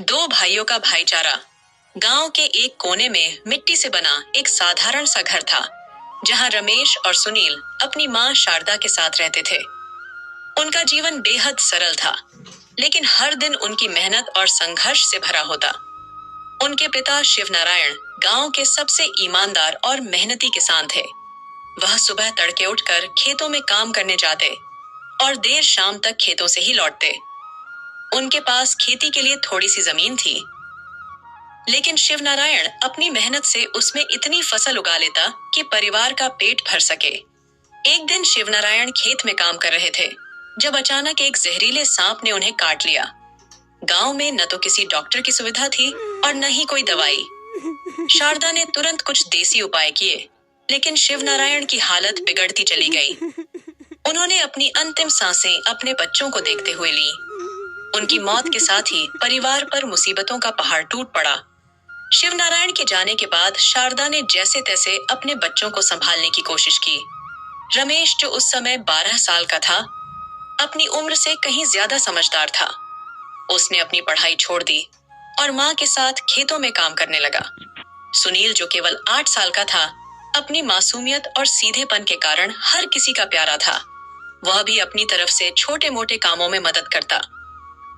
दो भाइयों का भाईचारा। गांव के एक कोने में मिट्टी से बना एक साधारण सा घर था, जहां रमेश और सुनील अपनी मां शारदा के साथ रहते थे। उनका जीवन बेहद सरल था, लेकिन हर दिन उनकी मेहनत और संघर्ष से भरा होता। उनके पिता शिवनारायण गांव के सबसे ईमानदार और मेहनती किसान थे। वह सुबह तड़के उठकर खेतों में काम करने जाते और देर शाम तक खेतों से ही लौटते। उनके पास खेती के लिए थोड़ी सी जमीन थी, लेकिन शिवनारायण अपनी मेहनत से उसमें इतनी फसल उगा लेता कि परिवार का पेट भर सके। एक दिन शिवनारायण खेत में काम कर रहे थे, जब अचानक एक जहरीले सांप ने उन्हें काट लिया। गांव में न तो किसी डॉक्टर की सुविधा थी और न ही कोई दवाई। शारदा ने तुरंत कुछ देसी उपाय किए, लेकिन शिवनारायण की हालत बिगड़ती चली गई। उन्होंने अपनी अंतिम सांसें अपने बच्चों को देखते हुए ली। उनकी मौत के साथ ही परिवार पर मुसीबतों का पहाड़ टूट पड़ा। शिवनारायण के जाने के बाद शारदा ने जैसे तैसे अपने बच्चों को संभालने की कोशिश की। रमेश, जो उस समय 12 साल का था, अपनी उम्र से कहीं ज्यादा समझदार था। उसने अपनी पढ़ाई छोड़ दी और मां के साथ खेतों में काम करने लगा। सुनील, जो केवल 8 साल का था, अपनी मासूमियत और सीधेपन के कारण हर किसी का प्यारा था। वह भी अपनी तरफ से छोटे मोटे कामों में मदद करता,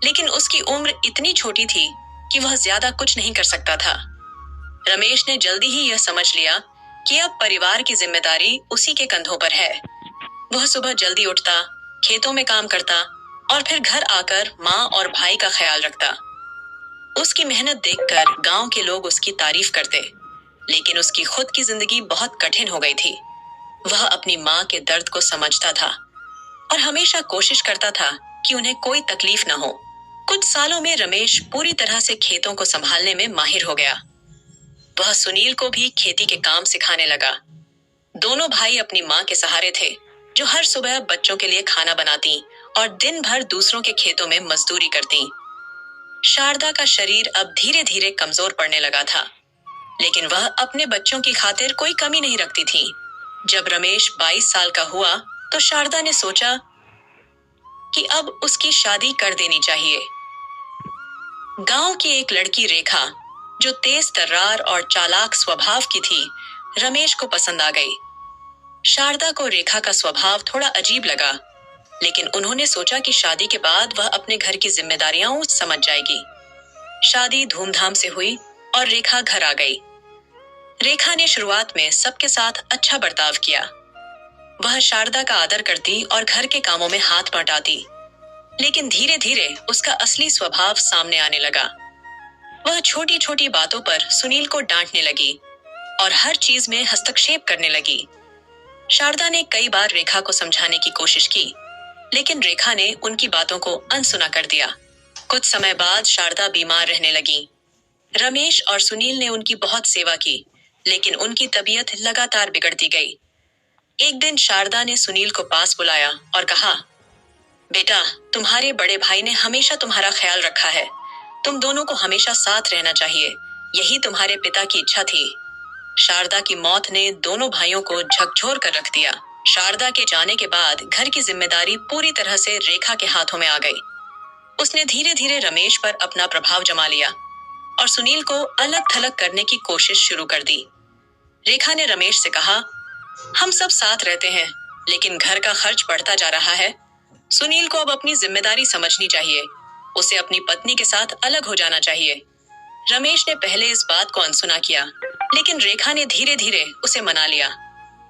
लेकिन उसकी उम्र इतनी छोटी थी कि वह ज्यादा कुछ नहीं कर सकता था। रमेश ने जल्दी ही यह समझ लिया कि अब परिवार की जिम्मेदारी उसी के कंधों पर है। वह सुबह जल्दी उठता, खेतों में काम करता और फिर घर आकर मां और भाई का ख्याल रखता। उसकी मेहनत देखकर गांव के लोग उसकी तारीफ करते, लेकिन उसकी खुद की जिंदगी बहुत कठिन हो गई थी। वह अपनी मां के दर्द को समझता था और हमेशा कोशिश करता था कि उन्हें कोई तकलीफ न हो। कुछ सालों में रमेश पूरी तरह से खेतों को संभालने में माहिर हो गया। वह सुनील को भी खेती के काम सिखाने लगा। दोनों भाई अपनी मां के सहारे थे, जो हर सुबह बच्चों के लिए खाना बनाती और दिन भर दूसरों के खेतों में मजदूरी करती। शारदा का शरीर अब धीरे धीरे कमजोर पड़ने लगा था, लेकिन वह अपने बच्चों की खातिर कोई कमी नहीं रखती थी। जब रमेश 22 साल का हुआ, तो शारदा ने सोचा कि अब उसकी शादी कर देनी चाहिए। गांव की एक लड़की रेखा, जो तेज तर्रार और चालाक स्वभाव की थी, रमेश को पसंद आ गई। शारदा को रेखा का स्वभाव थोड़ा अजीब लगा, लेकिन उन्होंने सोचा कि शादी के बाद वह अपने घर की जिम्मेदारियां समझ जाएगी। शादी धूमधाम से हुई और रेखा घर आ गई। रेखा ने शुरुआत में सबके साथ अच्छा बर्ताव किया। वह शारदा का आदर करती और घर के कामों में हाथ बंटाती, लेकिन धीरे धीरे उसका असली स्वभाव सामने आने लगा। वह छोटी छोटी बातों पर सुनील को डांटने लगी और हर चीज में हस्तक्षेप करने लगी। शारदा ने कई बार रेखा को समझाने की कोशिश की, लेकिन रेखा ने उनकी बातों को अनसुना कर दिया। कुछ समय बाद शारदा बीमार रहने लगी। रमेश और सुनील ने उनकी बहुत सेवा की, लेकिन उनकी तबीयत लगातार बिगड़ती गई। एक दिन शारदा ने सुनील को पास बुलाया और कहा, बेटा, तुम्हारे बड़े भाई ने हमेशा तुम्हारा ख्याल रखा है। तुम दोनों को हमेशा साथ रहना चाहिए। यही तुम्हारे पिता की इच्छा थी। शारदा की मौत ने दोनों भाइयों को झकझोर कर रख दिया। शारदा के जाने के बाद घर की जिम्मेदारी पूरी तरह से रेखा के हाथों में आ गई। उसने धीरे धीरे रमेश पर अपना प्रभाव जमा लिया और सुनील को अलग थलग करने की कोशिश शुरू कर दी। रेखा ने रमेश से कहा, हम सब साथ रहते हैं, लेकिन घर का खर्च बढ़ता जा रहा है। सुनील को अब अपनी जिम्मेदारी समझनी चाहिए। उसे अपनी पत्नी के साथ अलग हो जाना चाहिए। रमेश ने पहले इस बात को अनसुना किया, लेकिन रेखा ने धीरे धीरे उसे मना लिया।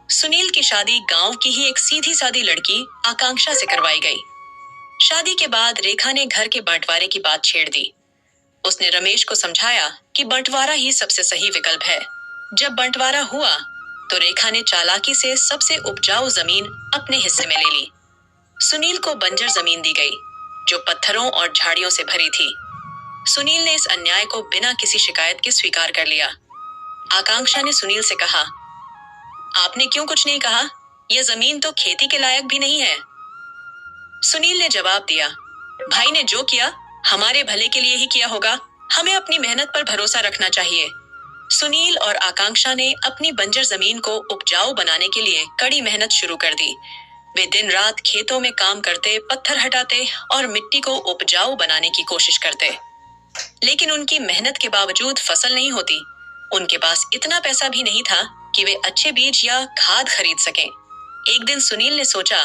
सुनील की शादी गांव की ही एक सीधी सादी लड़की आकांक्षा से करवाई गई। शादी के बाद रेखा ने घर के बंटवारे की बात छेड़ दी। उसने रमेश को समझाया कि बंटवारा ही सबसे सही विकल्प है। जब बंटवारा हुआ, तो रेखा ने चालाकी से सबसे उपजाऊ जमीन अपने हिस्से में ले ली। सुनील को बंजर जमीन दी गई, जो पत्थरों और झाड़ियों से भरी थी। सुनील ने इस अन्याय को बिना किसी शिकायत के स्वीकार कर लिया। आकांक्षा ने सुनील से कहा, आपने क्यों कुछ नहीं कहा? यह जमीन तो खेती के लायक भी नहीं है। सुनील ने जवाब दिया, भाई ने जो किया हमारे भले के लिए ही किया होगा। हमें अपनी मेहनत पर भरोसा रखना चाहिए। सुनील और आकांक्षा ने अपनी बंजर जमीन को उपजाऊ बनाने के लिए कड़ी मेहनत शुरू कर दी। वे दिन रात खेतों में काम करते, पत्थर हटाते और मिट्टी को उपजाऊ बनाने की कोशिश करते। लेकिन उनकी मेहनत के बावजूद फसल नहीं होती। उनके पास इतना पैसा भी नहीं था कि वे अच्छे बीज या खाद खरीद सकें। एक दिन सुनील ने सोचा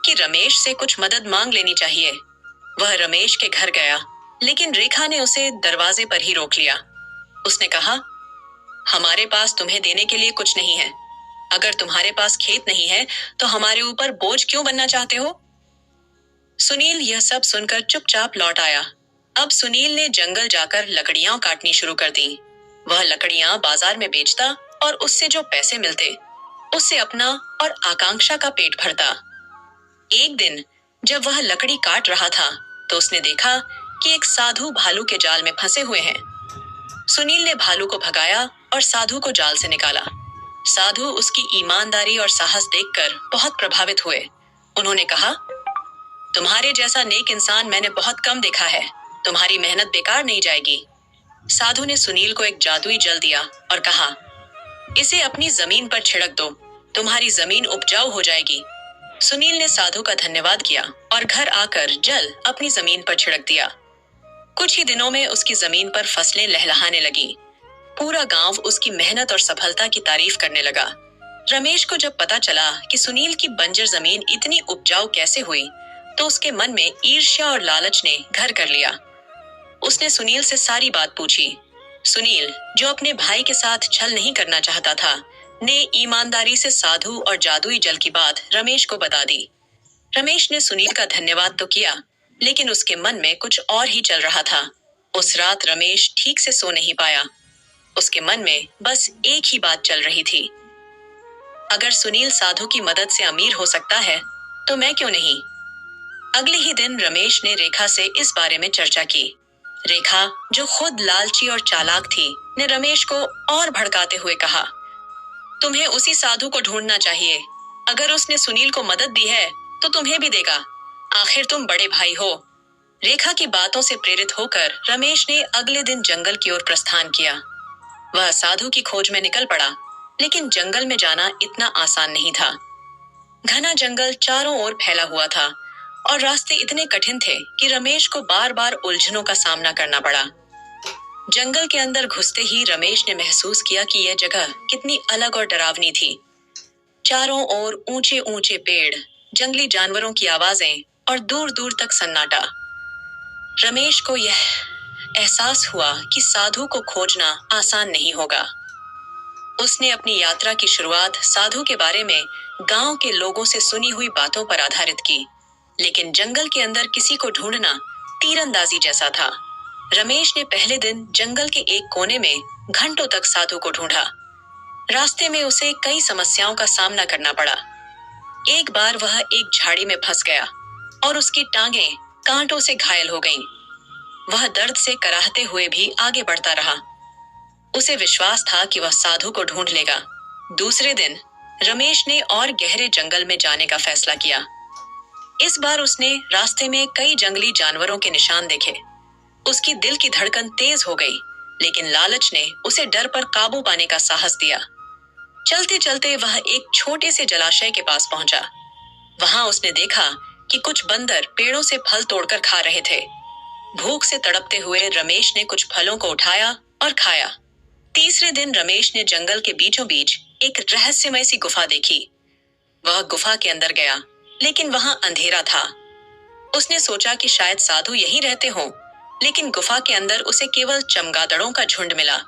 कि रमेश से कुछ मदद मांग लेनी चाहिए। वह रमेश के घर गया, लेकिन रेखा ने उसे दरवाजे पर ही रोक लिया। उसने कहा, हमारे पास तुम्हें देने के लिए कुछ नहीं है। अगर तुम्हारे पास खेत नहीं है तो हमारे ऊपर बोझ क्यों बनना चाहते हो? सुनील यह सब सुनकर चुपचाप लौट आया। अब सुनील ने जंगल जाकर लकड़ियां काटनी शुरू कर दी। वह लकड़ियां बाजार में बेचता और उससे जो पैसे मिलते, उससे अपना और आकांक्षा का पेट भरता। एक दिन जब वह लकड़ी काट रहा था तो उसने देखा कि एक साधु भालू के जाल में फंसे हुए हैं। सुनील ने भालू को भगाया और साधु को जाल से निकाला। साधु उसकी ईमानदारी और साहस देखकर बहुत प्रभावित हुए। उन्होंने कहा, तुम्हारे जैसा नेक इंसान मैंने बहुत कम देखा है। तुम्हारी मेहनत बेकार नहीं जाएगी। साधु ने सुनील को एक जादुई जल दिया और कहा, इसे अपनी जमीन पर छिड़क दो, तुम्हारी जमीन उपजाऊ हो जाएगी। सुनील ने साधु का धन्यवाद किया और घर आकर जल अपनी जमीन पर छिड़क दिया। कुछ ही दिनों में उसकी जमीन पर फसलें लहलहाने लगी। पूरा गांव उसकी मेहनत और सफलता की तारीफ करने लगा। रमेश को जब पता चला कि सुनील की बंजर जमीन इतनी उपजाऊ कैसे हुई, तो उसके मन में ईर्ष्या और लालच ने घर कर लिया। उसने सुनील से सारी बात पूछी। सुनील, जो अपने भाई के साथ छल नहीं करना चाहता था, ने ईमानदारी से साधु और जादुई जल की बात रमेश को बता दी। रमेश ने सुनील का धन्यवाद तो किया, लेकिन उसके मन में कुछ और ही चल रहा था। उस रात रमेश ठीक से सो नहीं पाया। उसके मन में बस एक ही बात चल रही थी, अगर सुनील साधु की मदद से अमीर हो सकता है तो मैं क्यों नहीं। अगले ही दिन रमेश ने रेखा से इस बारे में चर्चा की। रेखा, जो खुद लालची और चालाक थी, ने रमेश को और भड़काते हुए कहा, तुम्हें उसी साधु को ढूंढना चाहिए। अगर उसने सुनील को मदद दी है तो तुम्हें भी देगा। आखिर तुम बड़े भाई हो। रेखा की बातों से प्रेरित होकर रमेश ने अगले दिन जंगल की ओर प्रस्थान किया। वह साधु की खोज में निकल पड़ा, लेकिन जंगल में जाना इतना आसान नहीं था। घना जंगल चारों ओर फैला हुआ था और रास्ते इतने कठिन थे कि रमेश को बार बार उलझनों का सामना करना पड़ा। जंगल के अंदर घुसते ही रमेश ने महसूस किया कि यह जगह कितनी अलग और डरावनी थी। चारों ओर ऊंचे ऊंचे पेड़, जंगली जानवरों की आवाजें और दूर दूर तक सन्नाटा। रमेश को यह एहसास हुआ कि साधु को खोजना आसान नहीं होगा। उसने अपनी यात्रा की शुरुआत साधु के बारे में गांव के लोगों से सुनी हुई बातों पर आधारित की, लेकिन जंगल के अंदर किसी को ढूंढना तीरंदाजी जैसा था। रमेश ने पहले दिन जंगल के एक कोने में घंटों तक साधु को ढूंढा। रास्ते में उसे कई समस्याओं का सामना करना पड़ा। एक बार वह एक झाड़ी में फंस गया और उसकी टांगें कांटों से घायल हो गईं। वह दर्द से कराहते हुए भी आगे बढ़ता रहा। उसे विश्वास था कि वह साधु को ढूंढ लेगा। दूसरे दिन रमेश ने और गहरे जंगल में जाने का फैसला किया। इस बार उसने रास्ते में कई जंगली जानवरों के निशान देखे। उसकी दिल की धड़कन तेज हो गई, लेकिन लालच ने उसे डर पर काबू पाने का साहस दिया। चलते चलते वह एक छोटे से जलाशय के पास पहुंचा। वहां उसने देखा कि कुछ बंदर पेड़ों से फल तोड़कर खा रहे थे। भूख से तड़पते हुए रमेश ने कुछ फलों को उठाया और खाया। तीसरे दिन रमेश ने जंगल के बीचों बीच एक रहस्यमय सी गुफा देखी। वह गुफा के अंदर गया, लेकिन वहां अंधेरा था। उसने सोचा कि शायद साधु यहीं रहते हों, लेकिन गुफा के अंदर उसे केवल चमगादड़ों का झुंड मिला।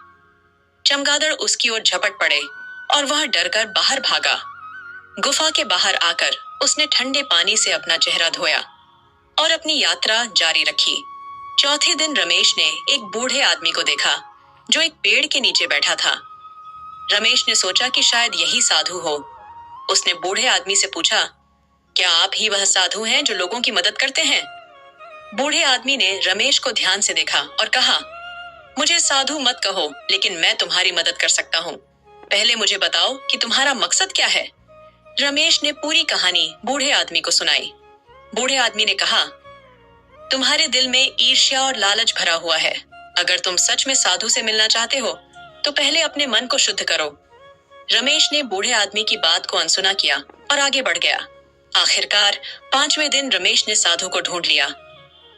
चमगादड़ उसकी ओर झपट पड़े और वह डरकर बाहर भागा। गुफा के बाहर आकर उसने ठंडे पानी से अपना चेहरा धोया और अपनी यात्रा जारी रखी। चौथे दिन रमेश ने एक बूढ़े आदमी को देखा जो एक पेड़ के नीचे बैठा था। रमेश ने सोचा कि शायद यही साधु हो। उसने बूढ़े आदमी से पूछा, क्या आप ही वह साधु हैं जो लोगों की मदद करते हैं? बूढ़े आदमी ने रमेश को ध्यान से देखा और कहा, मुझे साधु मत कहो, लेकिन मैं तुम्हारी मदद कर सकता हूँ। पहले मुझे बताओ कि तुम्हारा मकसद क्या है। रमेश ने पूरी कहानी बूढ़े आदमी को सुनाई। बूढ़े आदमी ने कहा, तुम्हारे दिल में ईर्ष्या और लालच भरा हुआ है। अगर तुम सच में साधु से मिलना चाहते हो तो पहले अपने मन को शुद्ध करो। रमेश ने बूढ़े आदमी की बात को अनसुना किया और आगे बढ़ गया। आखिरकार 5वें दिन रमेश ने साधु को ढूंढ लिया।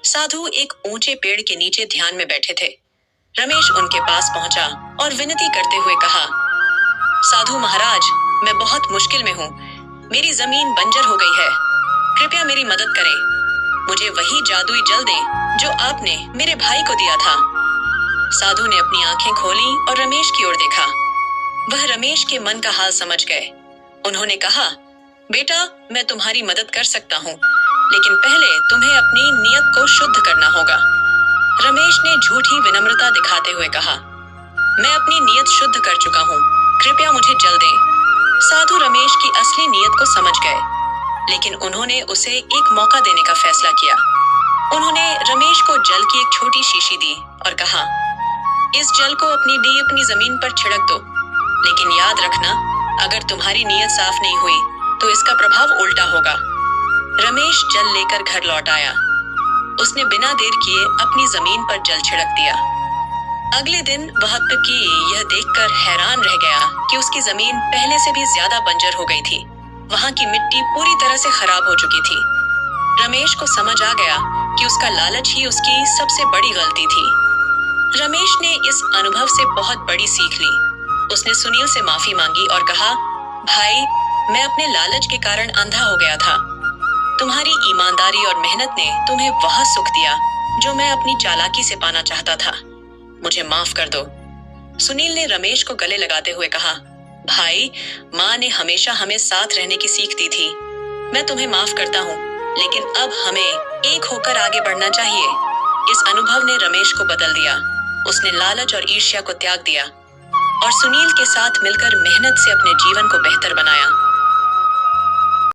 साधु एक ऊंचे पेड़ के नीचे ध्यान में बैठे थे। रमेश उनके पास पहुंचा और विनती करते हुए कहा, साधु महाराज, मैं बहुत मुश्किल में हूँ। मेरी जमीन बंजर हो गई है। कृपया मेरी मदद करें। मुझे वही जादुई जल दें जो आपने मेरे भाई को दिया था। साधु ने अपनी आंखें खोली और रमेश की ओर देखा। वह रमेश के मन का हाल समझ गए। उन्होंने कहा, बेटा, मैं तुम्हारी मदद कर सकता हूँ, लेकिन पहले तुम्हें अपनी नियत को शुद्ध करना होगा। रमेश ने झूठी विनम्रता दिखाते हुए कहा, मैं अपनी नियत शुद्ध कर चुका हूँ, कृपया मुझे जल दें। साधु रमेश की असली नियत को समझ गए, लेकिन उन्होंने उसे एक मौका देने का फैसला किया। उन्होंने रमेश को जल की एक छोटी शीशी दी और कहा, इस जल को अपनी जमीन पर छिड़क दो, लेकिन याद रखना, अगर तुम्हारी नियत साफ नहीं हुई तो इसका प्रभाव उल्टा होगा। रमेश जल लेकर घर लौट आया। उसने बिना देर किए अपनी जमीन पर जल छिड़क दिया। अगले दिन वह पिकी यह देखकर हैरान रह गया कि उसकी जमीन पहले से भी ज्यादा बंजर हो गई थी। वहां की मिट्टी पूरी तरह से खराब हो चुकी थी। रमेश को समझ आ गया कि उसका लालच ही उसकी सबसे बड़ी गलती थी। रमेश ने इस अनुभव से बहुत बड़ी सीख ली। उसने सुनील से माफी मांगी और कहा, भाई, मैं अपने लालच के कारण अंधा हो गया था। तुम्हारी ईमानदारी और मेहनत ने तुम्हें वह सुख दिया जो मैं अपनी चालाकी से पाना चाहता था। मुझे माफ कर दो। सुनील ने रमेश को गले लगाते हुए कहा, भाई, माँ ने हमेशा हमें साथ रहने की सीख दी थी। मैं तुम्हें माफ करता हूँ, लेकिन अब हमें एक होकर आगे बढ़ना चाहिए। इस अनुभव ने रमेश को बदल दिया। उसने लालच और ईर्ष्या को त्याग दिया और सुनील के साथ मिलकर मेहनत से अपने जीवन को बेहतर बनाया।